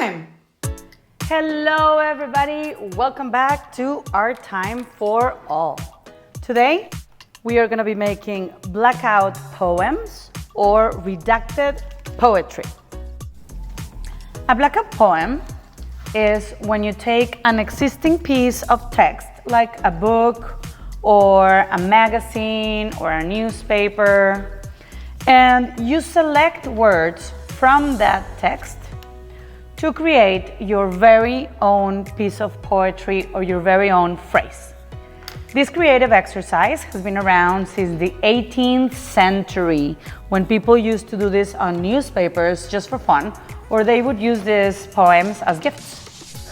time! Hello everybody, welcome back to Art Time for All. Today we are going to be making blackout poems or redacted poetry. A blackout poem is when you take an existing piece of text like a book or a magazine or a newspaper and you select words from that text to create your very own piece of poetry or your very own phrase. This creative exercise has been around since the 18th century when people used to do this on newspapers just for fun, or they would use these poems as gifts.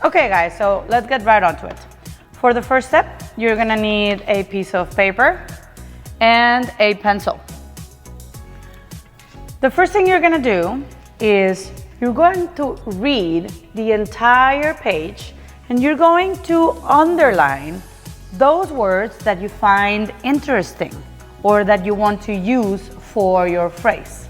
Okay guys, so let's get right onto it. For the first step, you're gonna need a piece of paper and a pencil. The first thing you're gonna do is you're going to read the entire page and you're going to underline those words that you find interesting or that you want to use for your phrase.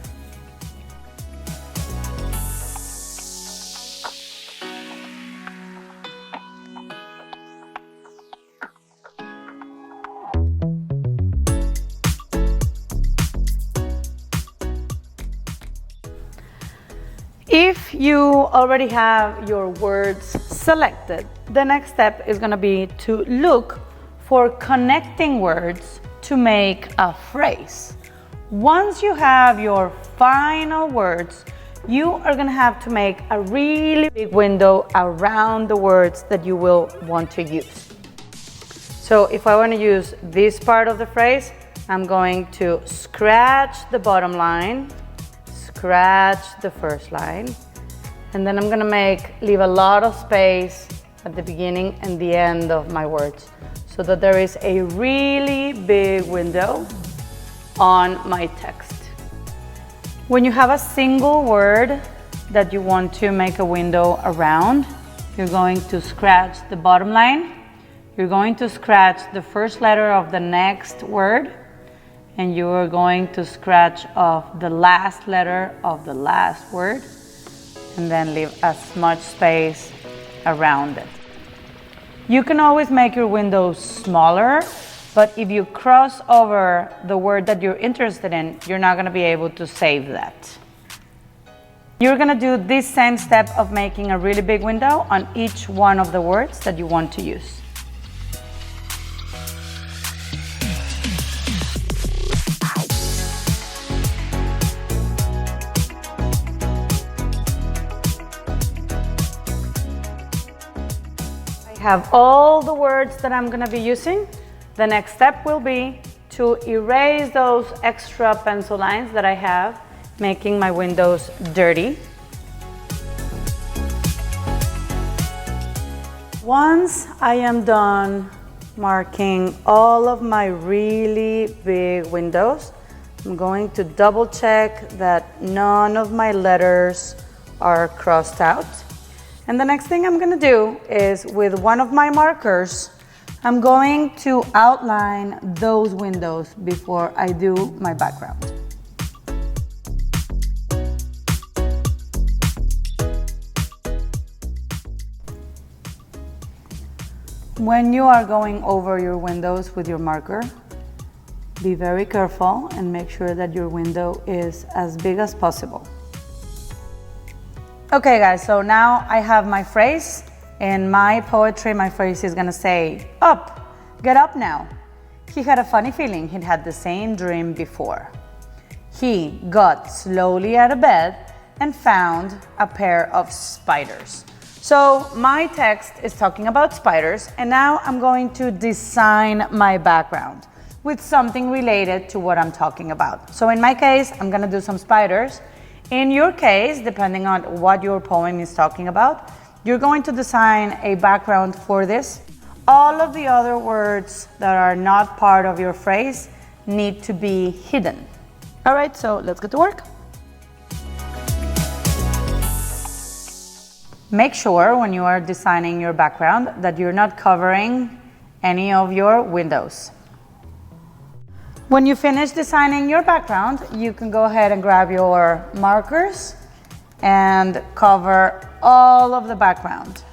If you already have your words selected, the next step is going to be to look for connecting words to make a phrase. Once you have your final words, you are going to have to make a really big window around the words that you will want to use. So if I want to use this part of the phrase, I'm going to scratch the bottom line, scratch the first line, and then I'm gonna leave a lot of space at the beginning and the end of my words so that there is a really big window on my text. When you have a single word that you want to make a window around, you're going to scratch the bottom line, you're going to scratch the first letter of the next word, and you are going to scratch off the last letter of the last word and then leave as much space around it. You can always make your windows smaller, but if you cross over the word that you're interested in, you're not going to be able to save that. You're going to do this same step of making a really big window on each one of the words that you want to use. Have all the words that I'm going to be using. The next step will be to erase those extra pencil lines that I have, making my windows dirty. Once I am done marking all of my really big windows, I'm going to double check that none of my letters are crossed out. And the next thing I'm going to do is with one of my markers, I'm going to outline those windows before I do my background. When you are going over your windows with your marker, be very careful and make sure that your window is as big as possible. Okay guys, so now I have my phrase. In my poetry, my phrase is gonna say, up, get up now. He had a funny feeling he'd had the same dream before. He got slowly out of bed and found a pair of spiders. So my text is talking about spiders, and now I'm going to design my background with something related to what I'm talking about. So in my case, I'm gonna do some spiders. In your case, depending on what your poem is talking about, you're going to design a background for this. All of the other words that are not part of your phrase need to be hidden. All right, so let's get to work. Make sure when you are designing your background that you're not covering any of your windows. When you finish designing your background, you can go ahead and grab your markers and cover all of the background.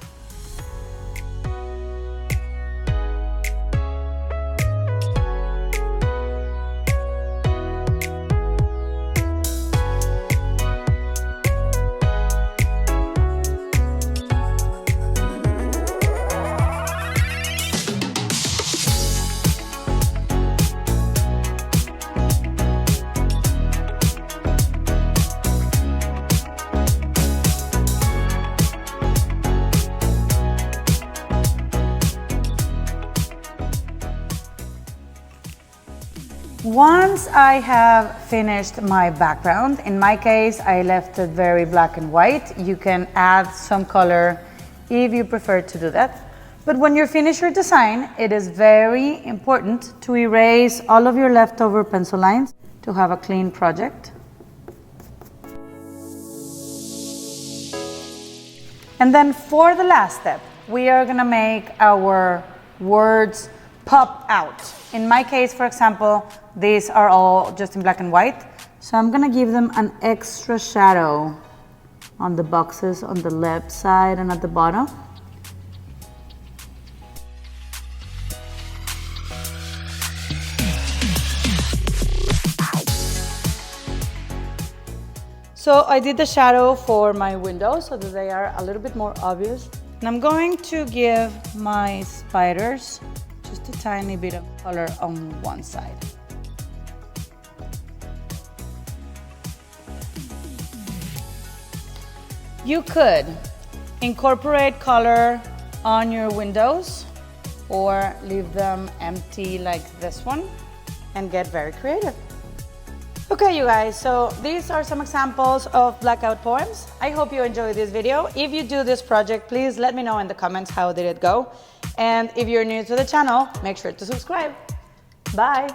Once I have finished my background, in my case, I left it very black and white. You can add some color if you prefer to do that. But when you finish your design, it is very important to erase all of your leftover pencil lines to have a clean project. And then for the last step, we are gonna make our words pop out. In my case, for example, these are all just in black and white. So I'm gonna give them an extra shadow on the boxes on the left side and at the bottom. So I did the shadow for my windows so that they are a little bit more obvious. And I'm going to give my spiders just a tiny bit of color on one side. You could incorporate color on your windows or leave them empty like this one and get very creative. Okay, you guys, so these are some examples of Blackout poems. I hope you enjoyed this video. If you do this project, please let me know in the comments how did it go. And if you're new to the channel, make sure to subscribe. Bye.